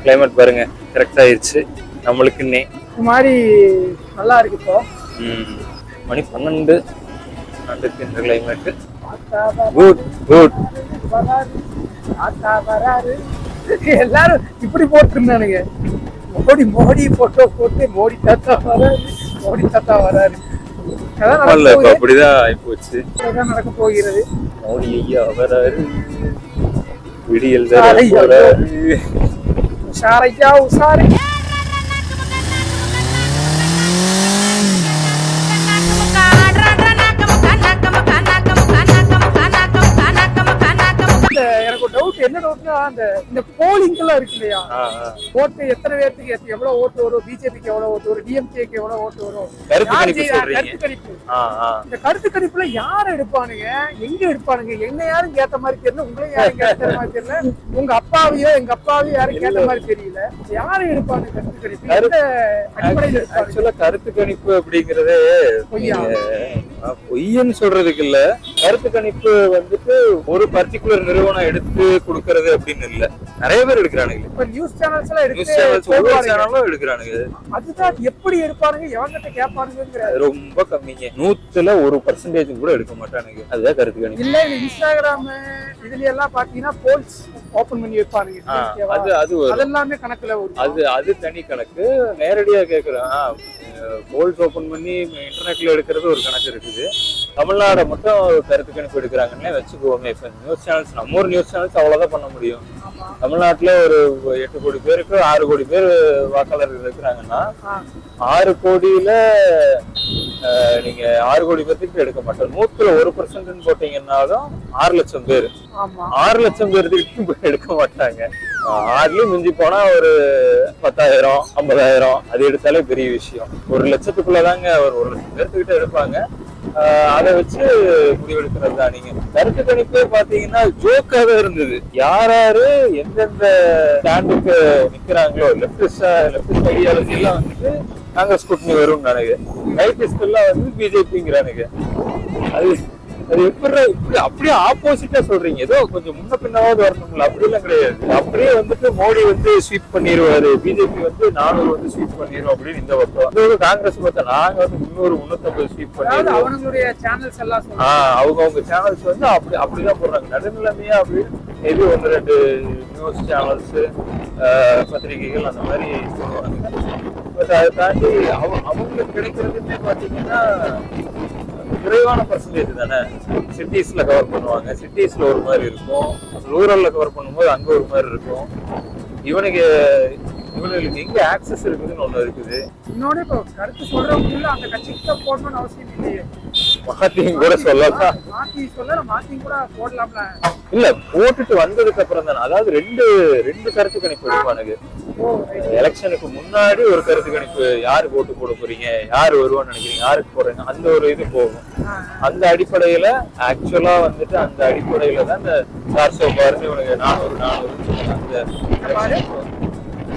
Climate பாருங்க correct ஆயிடுச்சு நம்மளுக்குன்னே. இந்த மாதிரி நல்லா இருக்கு இப்போ. மணி 12 இந்த கிளைமேட் குட் குட். எல்லாரும் இப்படி போட்டிருந்தானுங்க, மோடி மோடி போட்டோ போட்டு மோடி தாத்தா வராரு, மோடி தாத்தா வராரு. அப்படிதான் ஆயிப்போச்சு. நடக்க போகிறது. மோடி ஐயா வராரு, விடியல் உஷாரையா உஷாரை. எனக்கு ஒரு டவுட், என்ன டவுட்னா இந்த போலிங் எல்லாம் இருக்கு இல்லையா, ஓட்டு எத்தனை பேருக்கு எவ்வளவு ஓட்டு வரும், பிஜேபிக்கு எவ்வளவு ஓட்டு வரும், டிஎம்கேக்கு எவ்வளவு ஓட்டு வரும், கருத்து கணிப்பு. இந்த கருத்து கணிப்புல யார எடுப்பானுங்க, எங்க எடுப்பானுங்க, என்ன யாரும் கேட்ட மாதிரி தெரியல, உங்களையும் யாரும் கேட்ட மாதிரி தெரியல, உங்க அப்பாவையோ எங்க அப்பாவையோ யாரும் கேட்ட மாதிரி தெரியல. யாரும் எடுப்பானுங்க கருத்து கணிப்பு? கருத்து கணிப்பு அப்படிங்கறதே பொய்யன்னு சொல்றதுக்கு இல்ல. கருத்து கணிப்பு வந்துட்டு ஒரு பர்டிகுலர் நிறுவனம் எடுத்து கொடுக்கறது அப்படின்னு இல்ல, நிறைய பேர் எடுக்கிறானுங்க. இப்ப நியூஸ் சேனல்ஸ் எல்லாம் எடுக்கிறானுங்க. அதுதான் எப்படி எடுப்பானுங்க, எவங்கிட்ட கேட்பானுங்க ரொம்ப கம்மிங்க. 100% கூட எடுக்க மாட்டானுங்க. அதுதான் கருத்து கணிப்பு. இல்ல இன்ஸ்டாகிராம் இதுல எல்லாம் பாத்தீங்கன்னா போல்ஸ் ஓபன் பண்ணி வைப்பானுங்க. அது அதெல்லாமே கணக்குல அது தனி கணக்கு. நேரடியா கேக்குறான் போல்ஸ் ஓபன் பண்ணி இன்டர்நெட்ல எடுக்கிறது ஒரு கணக்கு இருக்குது. தமிழ்நாடு மட்டும் கருத்து கணிப்பு எடுக்கிறாங்கன்னே வச்சுக்குவோமே. இப்ப நியூஸ் சேனல்ஸ், நம்ம ஒரு நியூஸ் சேனல்ஸ் அவ்வளவுதான் பண்ண முடியும். தமிழ்நாட்டுல ஒரு 8 கோடி பேருக்கு 6 கோடி பேர் வாக்காளர்கள் இருக்கிறாங்கன்னா 6 கோடியில நீங்க 6 கோடி பேருக்கு எடுக்க மாட்டோம். 100% போட்டீங்கன்னாலும் 6 லட்சம் பேர், 6 லட்சம் பேருக்கு எடுக்க மாட்டாங்க. 6லயும் மிஞ்சி போனா ஒரு 10,000 50,000 அது எடுத்தாலே பெரிய விஷயம். 1 லட்சத்துக்குள்ளதாங்க ஒரு 1 லட்சம் பேர்த்துக்கிட்ட எடுப்பாங்க. அதை வச்சு முடிவெடுக்கிறது தான். நீங்க கருத்து கணிப்பே பாத்தீங்கன்னா ஜோக்காக இருந்தது. யாராரு எந்தெந்த ஸ்டாண்டுக்கு நிக்கிறாங்களோ, லெப்டிஸ்ட் ஐடியாலஜி எல்லாம் வந்துட்டு காங்கிரஸ் கூட்டணி வரும்னு நினைக்கிறேன். ரைட்டிஸ்ட் எல்லாம் வந்து பிஜேபிங்கிறானுங்க. அது எப்படி அப்படியே ஆப்போசிட்டா சொல்றீங்க? ஏதோ கொஞ்சம் முன்ன பின்னாவது வரணும்ல, அப்படி எல்லாம் கிடையாது. அப்படியே வந்துட்டு மோடி வந்து ஸ்வீப் பண்ணிடுவாரு, பிஜேபி வந்து 400 வந்து ஸ்வீப் பண்ணிடும் அப்படின்னு இந்த பக்கம். காங்கிரஸ் பார்த்தா நாங்க வந்து 300 350 ஸ்வீப் பண்ணிடுவோம். அவங்களுடைய சேனல்ஸ் எல்லாம் அவங்க சேனல்ஸ் வந்து அப்படிதான் போடுறாங்க. நடுநிலைமையா அப்படி எது 1-2 நியூஸ் சேனல்ஸ் பத்திரிகைகள் அந்த மாதிரி சொல்லுவாங்க. பட் அதை தாண்டி அவங்களுக்கு கிடைக்கிறதுமே பாத்தீங்கன்னா குறைவான பர்சன்டேஜ் தானே. சிட்டிஸ்ல கவர் பண்ணுவாங்க, சிட்டிஸ்ல ஒரு மாதிரி இருக்கும். ரூரல்ல கவர் பண்ணும்போது அங்க ஒரு மாதிரி இருக்கும். இவனுக்கு எங்க ஆக்சஸ் இருக்குதுன்னு ஒண்ணு இருக்குது. இன்னொன்னு இப்போ கருத்து சொல்றவங்க அந்த கட்சிக்கு போடணும்னு அவசியம் இல்லையே. மாத்தியும் கூட சொல்லலாம், மாத்தியும் கூட போடலாம்ல. இல்ல போட்டுட்டு வந்ததுக்கு அப்புறம் தானே. அதாவது ரெண்டு கருத்து கணிப்பு எடுப்பானுங்க. எலெக்ஷனுக்கு முன்னாடி ஒரு கருத்து கணிப்பு, யாருக்கு ஓட்டு போட போறீங்க, யாரு வருவான்னு நினைக்கிறீங்க, யாருக்கு போறீங்க, அந்த ஒரு இது போகும். அந்த அடிப்படையில ஆக்சுவலா வந்துட்டு அந்த அடிப்படையில தான் இந்த 400 பார்னு இவனுக்கு 400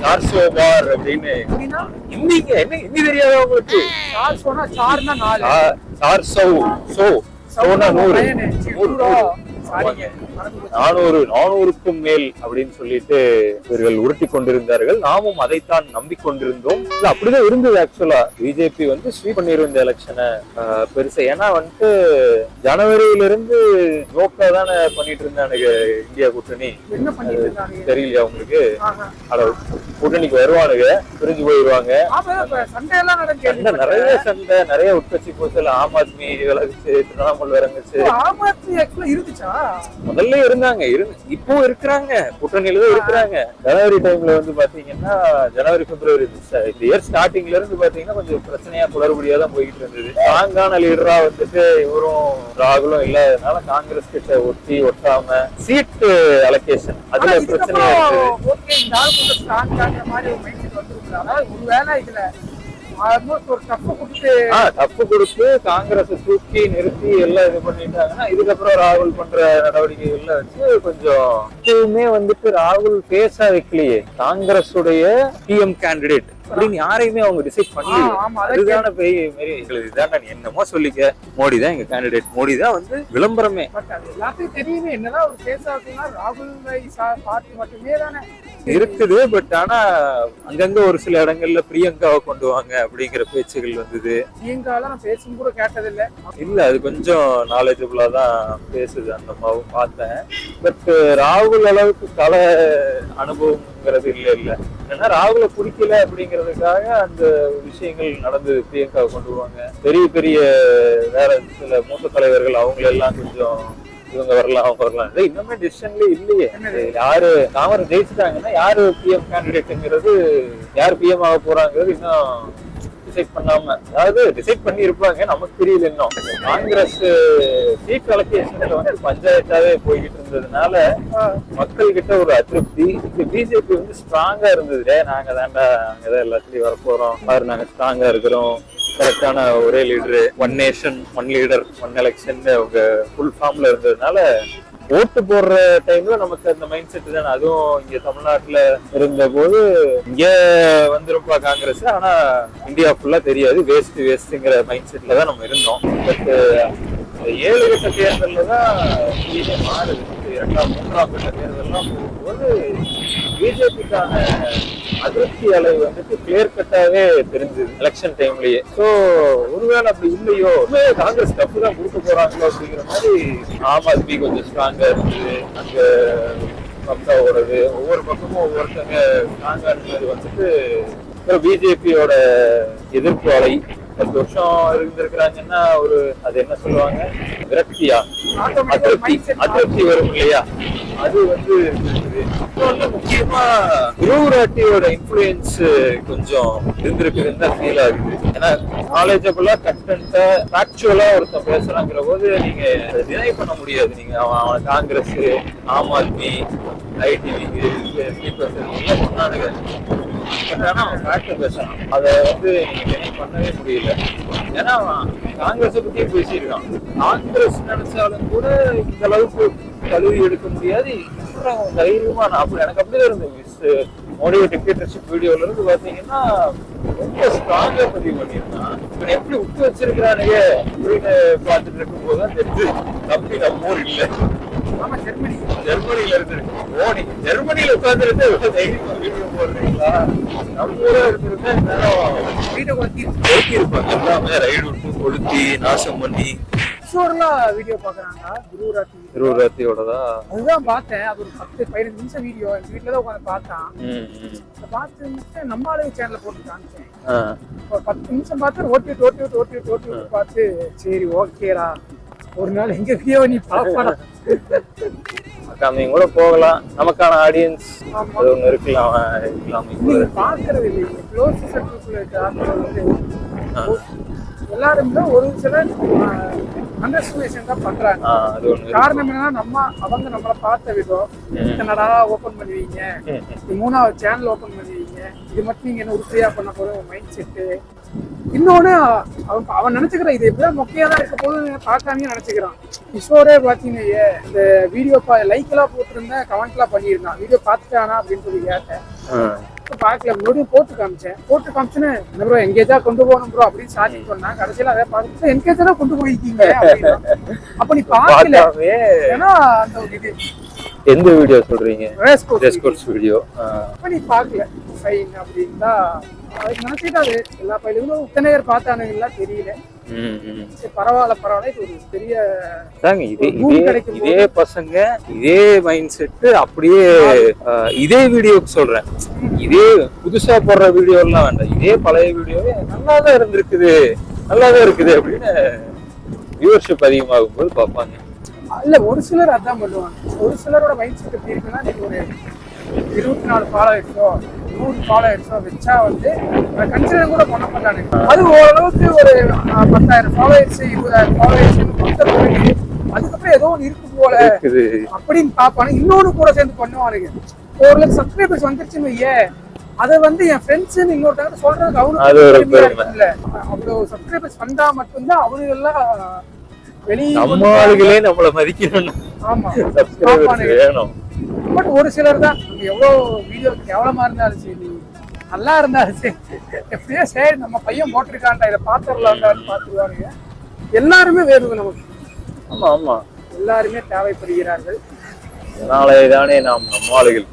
400 பார் அப்படின்னு ஹிந்திங்க. என்ன ஹிந்தி தெரியாத உங்களுக்கு? 400க்கும் மேல் அப்படின்னு சொல்லிட்டு இவர்கள் உருட்டி கொண்டிருந்தார்கள். நாமும் அதைத்தான் நம்பிக்கொண்டிருந்தோம். அப்படிதான் இருந்தது. ஆக்சுவலா பிஜேபி வந்து ஸ்வீப் பண்ணிரும் இந்த எலெக்ஷனை பெருசா. ஏன்னா வந்துட்டு ஜனவரியில இருந்து ஜோக்கா தானே பண்ணிட்டு இருந்தானுங்க இந்தியா கூட்டணி. தெரியலையா உங்களுக்கு? கூட்டணிக்கு வருவானுங்க, பிரிஞ்சு போயிருவாங்க. நிறைய சண்டை, நிறைய உட்கட்சி பூசல். ஆம் ஆத்மி விலகுச்சு, திரிணாமுல் இறங்குச்சு. முதல்ல இருந்தாங்க, இப்போ இருக்கிறாங்க, கூட்டணியில தான் இருக்கிறாங்க. ஜனவரி டைம்ல வந்து பாத்தீங்கன்னா, ஜனவரி பிப்ரவரி இந்த இயர் ஸ்டார்டிங்ல இருந்து பாத்தீங்கன்னா கொஞ்சம் பிரச்சனையா குளறுபடியா தான் போயிட்டு இருந்தது. ஸ்ட்ராங்கான லீடரா வந்துட்டு இவரும் ராகுலும் இல்லாததுனால காங்கிரஸ் கிட்ட ஒட்டாம சீட்டு அலோகேஷன் அதுல பிரச்சனையா இருக்கு. தப்பு கொடுத்து காங்கிரஸ் தூக்கி நிறுத்தி எல்லாம் இது பண்ணிட்டாங்கன்னா, இதுக்கப்புறம் ராகுல் பண்ற நடவடிக்கைகள்ல வச்சு கொஞ்சம் வந்துட்டு ராகுல் பேச வைக்கலையே. காங்கிரஸ் உடைய பிஎம் கேண்டிடேட் அப்படின்னு யாரையுமே அவங்க டிசைட் பண்ணி அதுதான போய் மாரி இதுதான் நீ என்னமோ சொல்லிக்க, மோடி தான் எங்க கேண்டிடேட், மோடி தான் வந்து விளம்பரமே. எல்லாத்தையும் தெரியுமே என்னதான் ஒரு கேஸ் ஆகுதுன்னா ராகுல் பார்ட்டி மட்டுமே தானே இருக்குது. பட் ஆனா அங்கங்க ஒரு சில இடங்கள்ல பிரியங்காவை கொண்டு வாங்க அப்படிங்கிற பேச்சுகள் வந்தது. பிரியங்கால நான் பேசும் கூட கேட்டதில்லை. இல்ல அது கொஞ்சம் நாலேஜபிளா தான் பேசுது அந்த அம்மாவும் பார்த்தேன். பட் ராகுல் அளவுக்கு கல அனுபவம்ங்கிறது இல்ல. ஏன்னா ராகுல பிடிக்கல அப்படிங்கிறதுக்காக அந்த விஷயங்கள் நடந்தது. பிரியங்காவை கொண்டு வருவாங்க, பெரிய பெரிய வேற சில மூத்த தலைவர்கள் அவங்க எல்லாம் கொஞ்சம் இவங்க வரலாம் அவங்க வரலாம். இன்னுமே டிசிஷன்லயே இல்லையே. யாரு தாமரை ஜெயிச்சுட்டாங்கன்னா யாரு பிஎம் கேண்டிடேட்ங்கிறது, யாரு பிஎம் ஆக போறாங்கிறது இன்னும் டிசைட் பண்ணாம, அதாவது டிசைட் பண்ணி இருப்பாங்க, நமக்கு தெரியல இன்னும். காங்கிரஸ் சீட் அலோகேஷன்ல வந்து பஞ்சாயத்தாவே போய்கிட்டு இருந்ததுனால மக்கள் கிட்ட ஒரு அதிருப்தி. பிஜேபி வந்து ஸ்ட்ராங்கா இருந்தது. நாங்க தாண்டா அங்கதான் எல்லாத்துலயும் வரப்போறோம், பாரு நாங்க ஸ்ட்ராங்கா இருக்கிறோம், கரெக்டான ஒரே leader, one nation one leader one election அவங்க ஃபுல் ஃபார்ம்ல இருந்ததுனால ஓட்டு போடுற டைம்ல நமக்கு அந்த மைண்ட் செட் தானே. அதுவும் இங்க தமிழ்நாட்டுல இருந்த போது இங்க வந்துருப்பா காங்கிரஸ், ஆனா இந்தியா ஃபுல்லா தெரியாது, வேஸ்ட்ங்கிற மைண்ட் செட்ல தான் நம்ம இருந்தோம். பட் 7 கட்ட தேர்தல்ல தான் மாறுது. 2ஆம் 3ஆம் கட்ட தேர்தல்லாம் போகும்போது பிஜேபிக்கான அதிருப்தி அளவு வந்துட்டு கிளியர் கட்டாவே தெரிஞ்சது எலெக்ஷன் டைம்லயே. சோ ஒருவேளை அப்படி இல்லையோ, காங்கிரஸ் டஃப் தான் கொடுக்க போறாங்களோ அப்படிங்கிற மாதிரி. ஆம் ஆத்மி கொஞ்சம் ஸ்ட்ராங்கா இருந்தது, அங்க பக்கா ஓடுறது, ஒவ்வொரு பக்கமும் ஒவ்வொருத்தங்க ஸ்ட்ராங்கா இருந்தது வந்துட்டு. பிஜேபியோட எதிர்ப்பு அலை 10 வருஷம் இருந்திருக்கிறாங்கன்னா ஒரு அது என்ன சொல்லுவாங்க, விரக்தியா அதிருப்தி வரும் இல்லையா, அது வந்து இருக்குது. முக்கியமா குருராட்டியோட இன்ஃபுளுயன்ஸ் கொஞ்சம் இருந்திருக்குதுன்னு தான் ஃபீல் ஆகுது. ஏன்னா நாலேஜபிளா கண்டென்ட்டா ஃபேக்சுவலா ஒருத்தன் பேசுறாங்கிற போது நீங்க டினை பண்ண முடியாது. நீங்க அவன் காங்கிரஸ், ஆம் ஆத்மி, ஐடிவி சொன்னானுங்க, ஆனா அவன் ஃபேக்டர் பேசுறான், அதை வந்து நீங்க டினை பண்ணவே முடியல. ஏன்னா காங்கிரஸை பத்தியும் பேசியிருக்கான். காங்கிரஸ் நினைச்சாலும் கூட இந்த அளவுக்கு கழுவி எடுக்க முடியாது. தைரியமா எனக்கு அப்படிதான் இருந்தது. மோடியோட டிக்டேட்டர்ஷிப் வீடியோல இருந்து பாத்தீங்கன்னா ரொம்ப ஸ்ட்ராங்கா பதிவு பண்ணிருந்தான். இவன் எப்படி விட்டு வச்சிருக்கிறானுங்க அப்படின்னு பாத்துட்டு இருக்கும் போதுதான் தெரிஞ்சு தம்பி நம்ம ஊர் இல்ல, ஜெர்மனில இருந்து மோடி ஜெர்மனியில உட்கார்ந்துருந்து தைரியமா வீடியோ போடுறீங்களா, நம்ம ஊரா இருந்திருந்தா நேரம் வீட்டை கொளுத்தி இருப்பாங்க. எல்லாமே ரைடு விட்டு கொளுத்தி நாசம் பண்ணி வீடியோ பாக்குறாங்க. குருராத்தியோடதா அதுதான் பார்த்தேன். அது ஒரு 10-15 நிமிஷம் வீடியோ எங்க வீட்டுலதான் உட்காந்து பார்த்தேன். பார்த்து நம்மளால சேனல்ல போட்டு காமிச்சேன். ஒரு 10 நிமிஷம் பார்த்து ஓட்டி பார்த்து சரி ஓகேடா, ஒரு நாள் எங்க வீடியோ நீ பாப்பா நீங்க கூட போகலாம், நமக்கான ஆடியன்ஸ் ஒண்ணு இருக்கலாம். பாக்குறது இல்லை க்ளோஸ் சர்க்கிள்குள்ள எல்லாருமே ஒரு சில அண்டர்ஸ்டிமேஷன் தான் பண்றாங்க. காரணம் என்னன்னா அவங்க நம்மள பார்த்த விதம், என்னடா ஓபன் பண்ணுவீங்க, 3ஆவது சேனல் ஓபன் பண்ணுவீங்க, இது மட்டும் நீங்க என்ன உறுதியா பண்ண போற மைண்ட் செட்டு. இன்னொன்னு அவன் நினைச்சுக்கிறான் இது எப்படிதான் மொக்கையா தான் இருக்க போது பார்க்காமயே நினைச்சுக்கிறான். கிஷோரே பாத்தீங்கன்னா இந்த வீடியோ லைக் எல்லாம் போட்டிருந்தேன், கமெண்ட் எல்லாம் பண்ணியிருந்தான். வீடியோ பார்த்துட்டானா அப்படின்னு சொல்லி கேட்டேன். பாக்கல, மறுபடியும் போட்டு காமிச்சேன்னு ப்ரோ எங்கேஜா கொண்டு போகணும் ப்ரோ அப்படின்னு ஸ்டார்டிங் பண்ணா. கடைசியில அதை பார்த்துட்டு என்கேஜா கொண்டு போயிருக்கீங்க அப்ப நீ பாக்கல. ஏன்னா அந்த ஒரு இது எந்த வீடியோ சொல்றீங்க? Racecourse video. அப்ப நீ பாக்கல ஃபைன் அப்படின்னா நினைச்சிட்டாரு. எல்லா பயிலும் இத்தனை பேர் பார்த்தானுங்களா தெரியல. பரவாயில்ல இது ஒரு பெரிய இதே பசங்க இதே மைண்ட் செட் அப்படியே இதே வீடியோக்கு சொல்றேன். இதே புதுசா போடுற வீடியோ எல்லாம் வேண்டாம், இதே பழைய வீடியோவே நல்லாதான் இருக்குது அப்படின்னு வியூவர்ஷிப் அதிகமாகும் போது பார்ப்பாங்க. இல்ல ஒரு சிலர் அதான் பண்ணுவாங்க. ஒரு சிலரோட மைண்ட் செட் எப்படி இருக்குன்னா, நீங்க ஒரு 24 ஃபாலோவர்ஸோ 100 ஃபாலோவர்ஸோ வச்சா வந்து கன்சிடர் கூட பண்ண மாட்டானுங்க. அது ஓரளவுக்கு ஒரு 10,000 ஃபாலோவர்ஸ் 20,000 ஃபாலோவர்ஸ் அதுக்கப்புறம் ஏதோ ஒன்று இருக்கு போல அப்படின்னு பாப்பானு. இன்னொன்னு கூட சேர்ந்து பண்ணுவானுங்க. 1 லட்சம் சப்ஸ்கிரைபர்ஸ் வந்துருச்சுன்னு அதை வந்து என் ஃப்ரெண்ட்ஸ் இன்னொருத்தவங்க சொல்றதுக்கு அவனுக்கு இல்ல. அவ்வளவு சப்ஸ்கிரைபர்ஸ் வந்தா மட்டும்தான் அவனுங்க எல்லாம் வெளியே நம்மள மதிக்கணும். ஆமா சப்ஸ்கிரைபர்ஸ் வேணும். பட் ஒரு சிலர் தான் எவ்வளவு வீடியோ கேவலமா இருந்தாலும் சரி நல்லா இருந்தாரு சரி, எப்படியோ சரி நம்ம பையன் போட்டிருக்கான்டா இதை பாத்துடலாம்டான்னு பாத்துருவானுங்க. எல்லாருமே வேணுங்க நமக்கு. ஆமா ஆமா, எல்லாருமே தேவைப்படுகிறார்கள். அதனாலே தானே நாம் நம்ம ஆளுகள்